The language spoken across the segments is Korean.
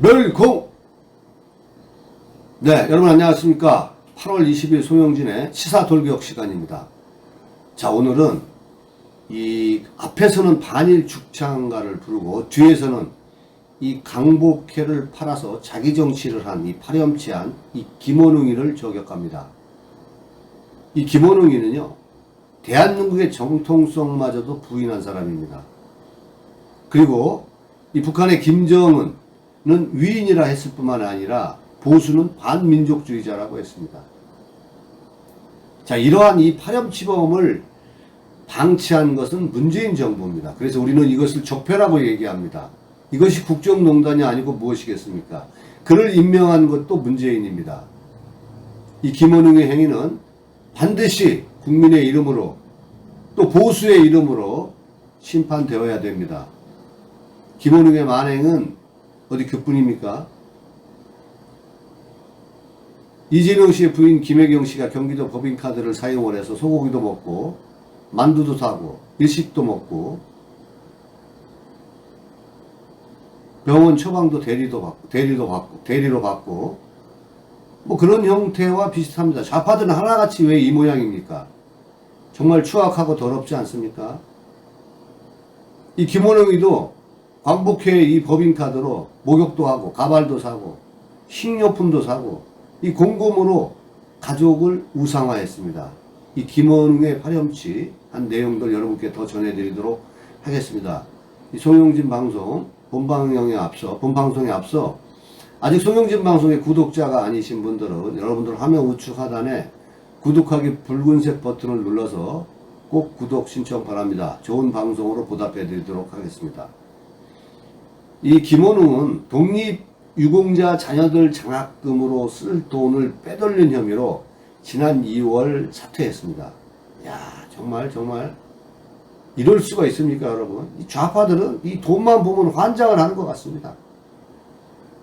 멸공! 네, 여러분 안녕하십니까. 8월 20일 송영진의 시사 돌격 시간입니다. 자, 오늘은 이 앞에서는 반일 죽창가를 부르고 뒤에서는 이 강복회를 팔아서 자기 정치를 한 이 파렴치한 이 김원웅이를 저격합니다. 이 김원웅이는요, 대한민국의 정통성마저도 부인한 사람입니다. 그리고 이 북한의 김정은은 위인이라 했을 뿐만 아니라 보수는 반민족주의자라고 했습니다. 자, 이러한 이 파렴치범을 방치한 것은 문재인 정부입니다. 그래서 우리는 이것을 적폐라고 얘기합니다. 이것이 국정농단이 아니고 무엇이겠습니까? 그를 임명한 것도 문재인입니다. 이 김원웅의 행위는 반드시 국민의 이름으로 또 보수의 이름으로 심판되어야 됩니다. 김원웅의 만행은 어디 그뿐입니까? 이재명 씨의 부인 김혜경 씨가 경기도 법인카드를 사용을 해서 소고기도 먹고 만두도 사고 일식도 먹고 병원 처방도 대리로 받고 뭐 그런 형태와 비슷합니다. 좌파들은 하나같이 왜 이 모양입니까? 정말 추악하고 더럽지 않습니까? 이 김원웅이도 광복회 이 법인카드로 목욕도 하고 가발도 사고 식료품도 사고 이 공금으로 가족을 우상화했습니다. 이 김원웅의 파렴치한 내용들 여러분께 더 전해드리도록 하겠습니다. 이 송영진 방송 본방송에 앞서 아직 송영진 방송의 구독자가 아니신 분들은 여러분들 화면 우측 하단에 구독하기 붉은색 버튼을 눌러서 꼭 구독 신청 바랍니다. 좋은 방송으로 보답해 드리도록 하겠습니다. 이 김원웅은 독립유공자 자녀들 장학금으로 쓸 돈을 빼돌린 혐의로 지난 2월 사퇴했습니다. 야, 정말 이럴 수가 있습니까, 여러분? 이 좌파들은 이 돈만 보면 환장을 하는 것 같습니다.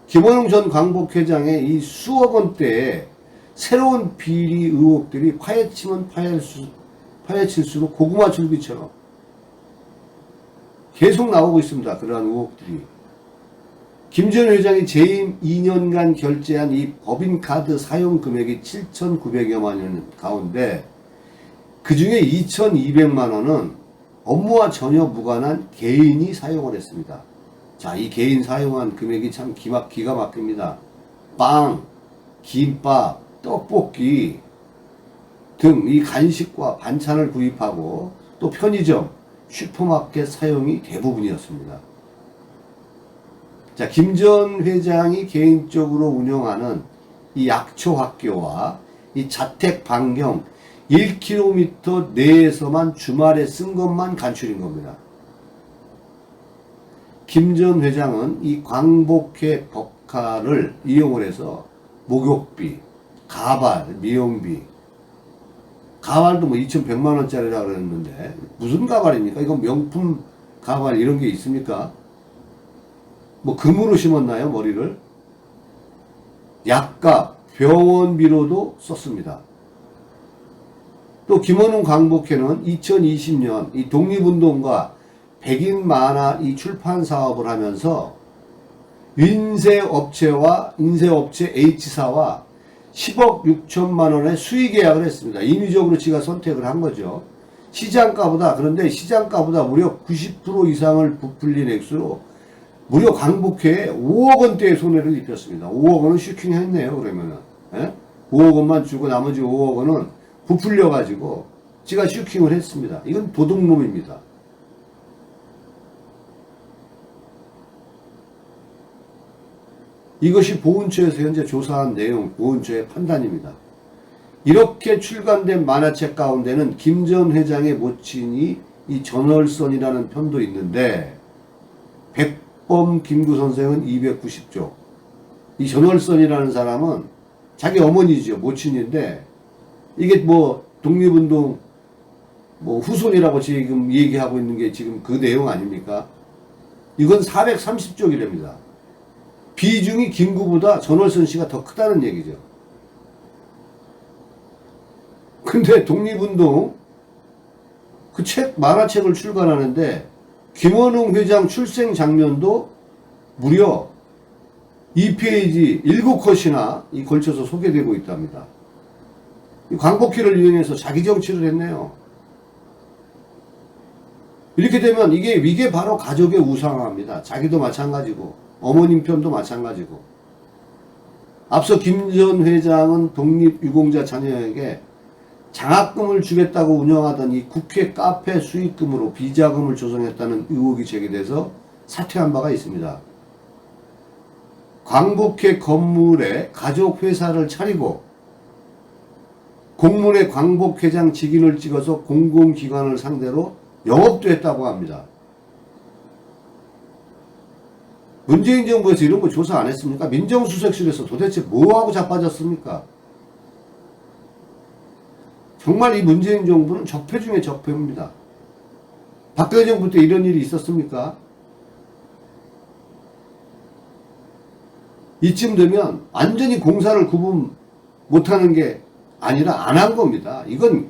김원웅 전 광복회장의 이 수억 원대의 새로운 비리 의혹들이 파헤치면 파헤칠수록 고구마 줄기처럼 계속 나오고 있습니다. 그러한 의혹들이. 김 전 회장이 재임 2년간 결제한 이 법인카드 사용 금액이 7,900여만 원 가운데 그 중에 2,200만 원은 업무와 전혀 무관한 개인이 사용을 했습니다. 자, 이 개인 사용한 금액이 참 기가 막힙니다. 빵, 김밥, 떡볶이 등 이 간식과 반찬을 구입하고 또 편의점, 슈퍼마켓 사용이 대부분이었습니다. 자, 김 전 회장이 개인적으로 운영하는 이 약초학교와 이 자택 반경 1km 내에서만 주말에 쓴 것만 간출인 겁니다. 김 전 회장은 이 광복회 법카를 이용을 해서 목욕비, 가발, 미용비, 가발도 뭐 2,100만 원짜리라 그랬는데 무슨 가발입니까? 이건 명품 가발 이런 게 있습니까? 뭐 금으로 심었나요, 머리를? 약값, 병원비로도 썼습니다. 또 김원웅 광복회는 2020년 이 독립운동과 백인 만화 이 출판 사업을 하면서 인쇄업체 H사와 10억 6천만 원의 수의 계약을 했습니다. 인위적으로 지가 선택을 한 거죠. 그런데 시장가보다 무려 90% 이상을 부풀린 액수로 무려 광복회에 5억 원대의 손해를 입혔습니다. 5억 원은 슈킹했네요, 그러면은. 예? 5억 원만 주고 나머지 5억 원은 부풀려가지고 지가 슈킹을 했습니다. 이건 도둑놈입니다. 이것이 보훈처에서 현재 조사한 내용, 보훈처의 판단입니다. 이렇게 출간된 만화책 가운데는 김 전 회장의 모친이 이 전월선이라는 편도 있는데 백범 김구 선생은 290조. 이 전월선이라는 사람은 자기 어머니죠, 모친인데 이게 뭐 독립운동 뭐 후손이라고 지금 얘기하고 있는 게 지금 그 내용 아닙니까? 이건 430쪽이랍니다. 비중이 김구보다 전월선 씨가 더 크다는 얘기죠. 근데 독립운동 그 만화책을 출간하는데 김원웅 회장 출생 장면도 무려 2페이지 7컷이나 이 걸쳐서 소개되고 있답니다. 이 광복회를 이용해서 자기 정치를 했네요. 이렇게 되면 이게 바로 가족의 우상화입니다. 자기도 마찬가지고 어머님 편도 마찬가지고. 앞서 김 전 회장은 독립유공자 자녀에게 장학금을 주겠다고 운영하던 이 국회 카페 수익금으로 비자금을 조성했다는 의혹이 제기돼서 사퇴한 바가 있습니다. 광복회 건물에 가족회사를 차리고 공문에 광복회장 직인을 찍어서 공공기관을 상대로 영업도 했다고 합니다. 문재인 정부에서 이런 거 조사 안 했습니까? 민정수석실에서 도대체 뭐하고 자빠졌습니까? 정말 이 문재인 정부는 적폐 중에 적폐입니다. 박근혜 정부 때 이런 일이 있었습니까? 이쯤 되면 완전히 공사를 구분 못하는 게 아니라 안 한 겁니다. 이건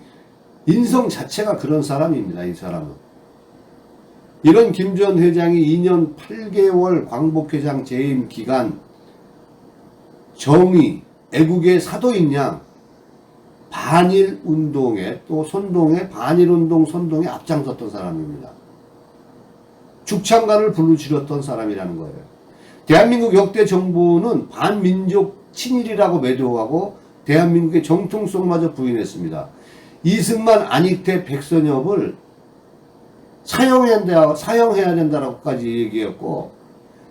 인성 자체가 그런 사람입니다. 이 사람은. 이런 김 전 회장이 2년 8개월 광복회장 재임 기간 정의, 애국의 사도인 양 반일 운동에 또 선동에 반일 운동 선동에 앞장섰던 사람입니다. 죽창간을 불러지렸던 사람이라는 거예요. 대한민국 역대 정부는 반민족 친일이라고 매도하고 대한민국의 정통성마저 부인했습니다. 이승만, 안익태, 백선엽을 사형해야 된다라고까지 얘기했고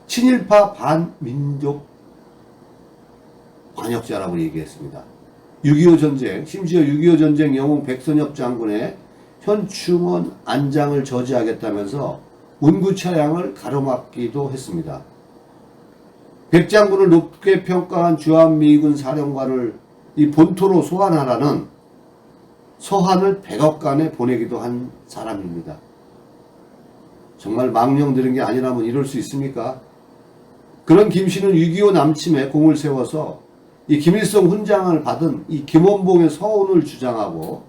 친일파 반민족 반역자라고 얘기했습니다. 6.25 전쟁, 심지어 6.25 전쟁 영웅 백선엽 장군의 현충원 안장을 저지하겠다면서 운구 차량을 가로막기도 했습니다. 백 장군을 높게 평가한 주한미군 사령관을 이 본토로 소환하라는 서한을 백악관에 보내기도 한 사람입니다. 정말 망령들은 게 아니라면 이럴 수 있습니까? 그런 김씨는 6.25 남침에 공을 세워서 이 김일성 훈장을 받은 이 김원봉의 서운을 주장하고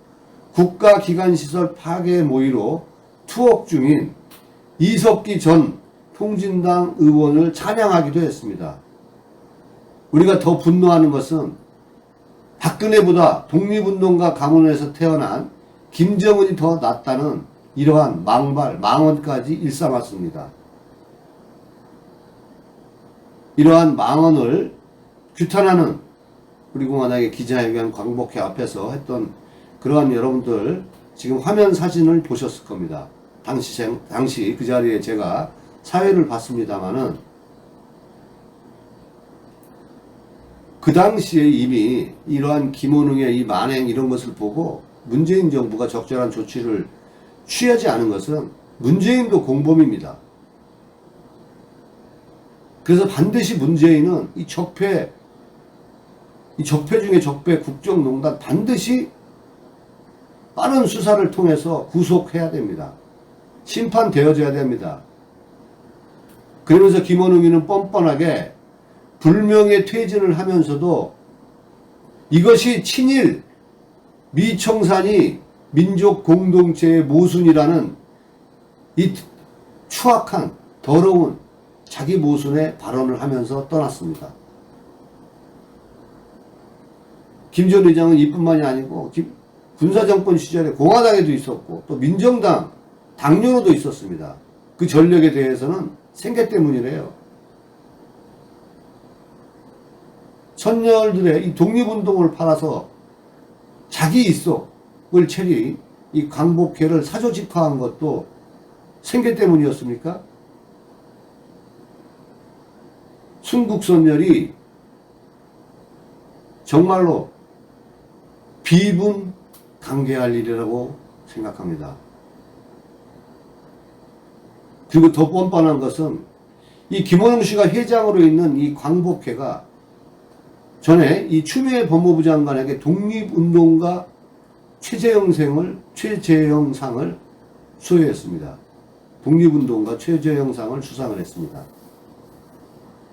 국가기관시설 파괴 모의로 투옥 중인 이석기 전 통진당 의원을 찬양하기도 했습니다. 우리가 더 분노하는 것은 박근혜보다 독립운동가 가문에서 태어난 김정은이 더 낫다는 이러한 망언까지 일삼았습니다. 이러한 망언을 규탄하는 우리 공화당의 기자회견 광복회 앞에서 했던 그러한 여러분들 지금 화면 사진을 보셨을 겁니다. 당시 그 자리에 제가 사회를 봤습니다마는 그 당시에 이미 이러한 김원웅의 이 만행 이런 것을 보고 문재인 정부가 적절한 조치를 취하지 않은 것은 문재인도 공범입니다. 그래서 반드시 문재인은 이 적폐 중에 적폐 국정농단 반드시 빠른 수사를 통해서 구속해야 됩니다. 심판되어져야 됩니다. 그러면서 김원웅이는 뻔뻔하게 불명예 퇴진을 하면서도 이것이 친일 미청산이 민족 공동체의 모순이라는 이 추악한 더러운 자기 모순의 발언을 하면서 떠났습니다. 김 전 회장은 이뿐만이 아니고 군사정권 시절에 공화당에도 있었고 또 민정당 당연으로도 있었습니다. 그 전력에 대해서는 생계 때문이래요. 선열들의 이 독립운동을 팔아서 자기 이속을 차린 이 광복회를 사조직화한 것도 생계 때문이었습니까? 순국선열이 정말로 비분 강개할 일이라고 생각합니다. 그리고 더 뻔뻔한 것은 이 김원웅 씨가 회장으로 있는 이 광복회가 전에 이 추미애 법무부 장관에게 독립운동가 최재형상을 수여했습니다. 독립운동가 최재형상을 수상을 했습니다.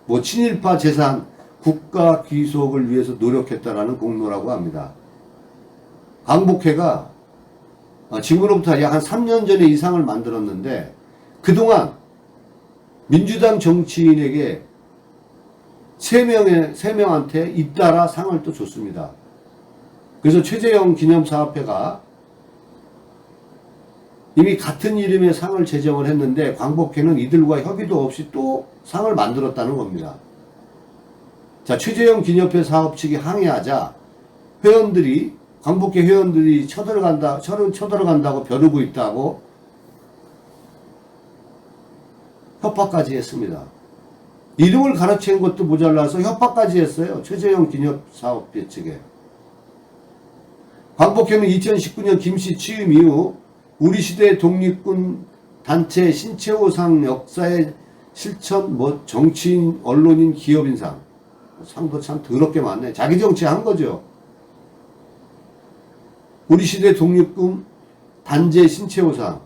뭐 친일파 재산 국가 귀속을 위해서 노력했다라는 공로라고 합니다. 광복회가 지금으로부터 약 한 3년 전에 이 상을 만들었는데 그동안 민주당 정치인에게 세 명한테 잇따라 상을 또 줬습니다. 그래서 최재형 기념사업회가 이미 같은 이름의 상을 제정을 했는데 광복회는 이들과 협의도 없이 또 상을 만들었다는 겁니다. 자, 최재형 기념회 사업 측이 항의하자 광복회 회원들이 쳐들어간다고 벼르고 있다고 협박까지 했습니다. 이름을 가르치는 것도 모자라서 협박까지 했어요. 최재형 기념사업회 측에. 광복회는 2019년 김씨 취임 이후 우리 시대 독립군 단체 신채호상 역사의 실천, 정치인, 언론인, 기업인상. 상도 참 더럽게 많네. 자기 정치한 거죠. 우리 시대 독립군 단체 신채호상,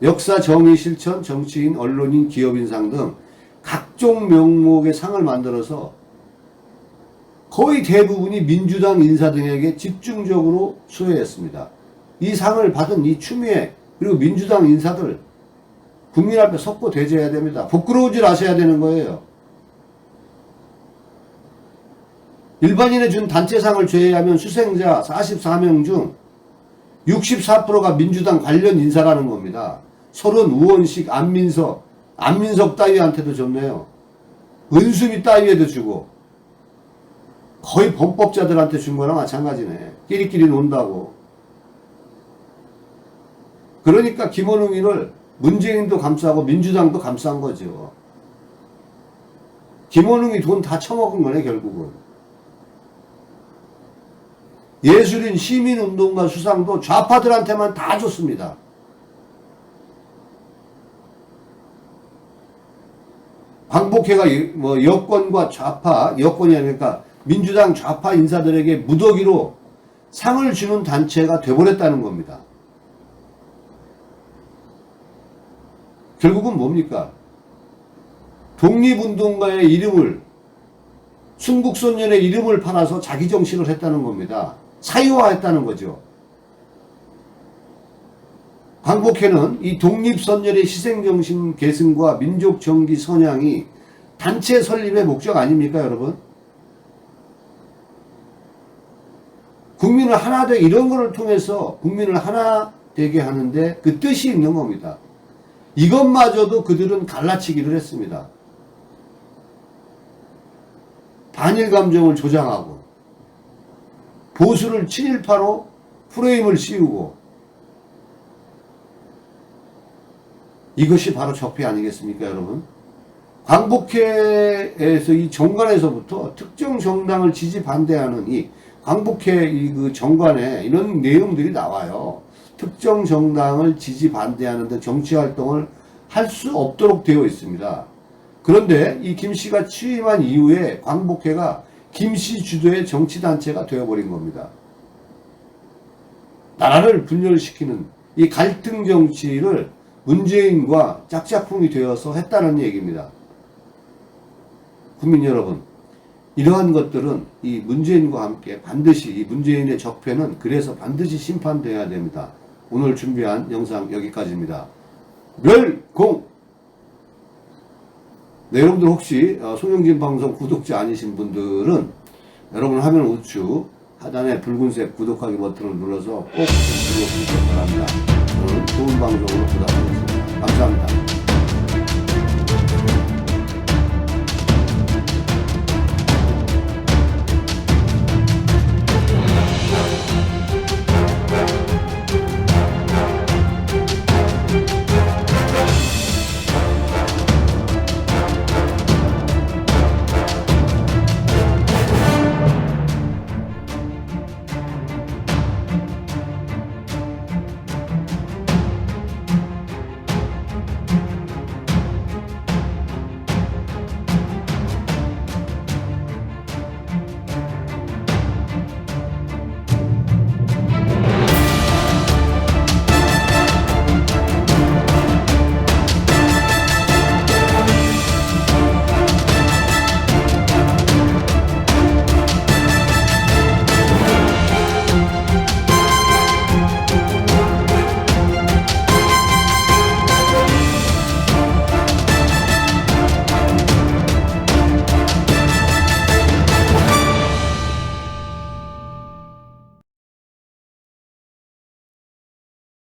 역사 정의 실천, 정치인, 언론인, 기업인상 등 각종 명목의 상을 만들어서 거의 대부분이 민주당 인사 등에게 집중적으로 수여했습니다. 이 상을 받은 이 추미애 그리고 민주당 인사들 국민 앞에 섰고 대제해야 됩니다. 부끄러우질 않으셔야 되는 거예요. 일반인에 준 단체상을 제외하면 수상자 44명 중 64%가 민주당 관련 인사라는 겁니다. 설은, 우원식, 안민석 따위한테도 줬네요. 은수미 따위에도 주고 거의 범법자들한테 준 거랑 마찬가지네. 끼리끼리 논다고. 그러니까 김원웅이를 문재인도 감싸고 민주당도 감싼 거죠. 김원웅이 돈 다 처먹은 거네 결국은. 예술인, 시민운동가 수상도 좌파들한테만 다 줬습니다. 광복회가 여권과 좌파, 여권이 아니니까 민주당 좌파 인사들에게 무더기로 상을 주는 단체가 돼버렸다는 겁니다. 결국은 뭡니까? 독립운동가의 이름을, 순국선열의 이름을 팔아서 자기 정치를 했다는 겁니다. 사유화했다는 거죠. 광복회는 이 독립선열의 희생정신 계승과 민족정기 선양이 단체 설립의 목적 아닙니까, 여러분? 국민을 하나 되게, 이런 거를 통해서 국민을 하나 되게 하는데 그 뜻이 있는 겁니다. 이것마저도 그들은 갈라치기를 했습니다. 반일 감정을 조장하고 보수를 친일파로 프레임을 씌우고 이것이 바로 적폐 아니겠습니까, 여러분? 광복회에서 이 정관에서부터 특정 정당을 지지 반대하는 이 광복회 그 정관에 이런 내용들이 나와요. 특정 정당을 지지 반대하는 등 정치활동을 할 수 없도록 되어 있습니다. 그런데 이 김씨가 취임한 이후에 광복회가 김씨 주도의 정치단체가 되어버린 겁니다. 나라를 분열시키는 이 갈등 정치를 문재인과 짝짝꿍이 되어서 했다는 얘기입니다. 국민 여러분, 이러한 것들은 이 문재인과 함께 반드시 이 문재인의 적폐는 그래서 반드시 심판되어야 됩니다. 오늘 준비한 영상 여기까지입니다. 멸공! 네, 여러분들 혹시 송영진 방송 구독자 아니신 분들은 여러분 화면 우측 하단에 붉은색 구독하기 버튼을 눌러서 꼭 눌러주시기 바랍니다. 오늘 좋은 방송으로 보답하겠습니다.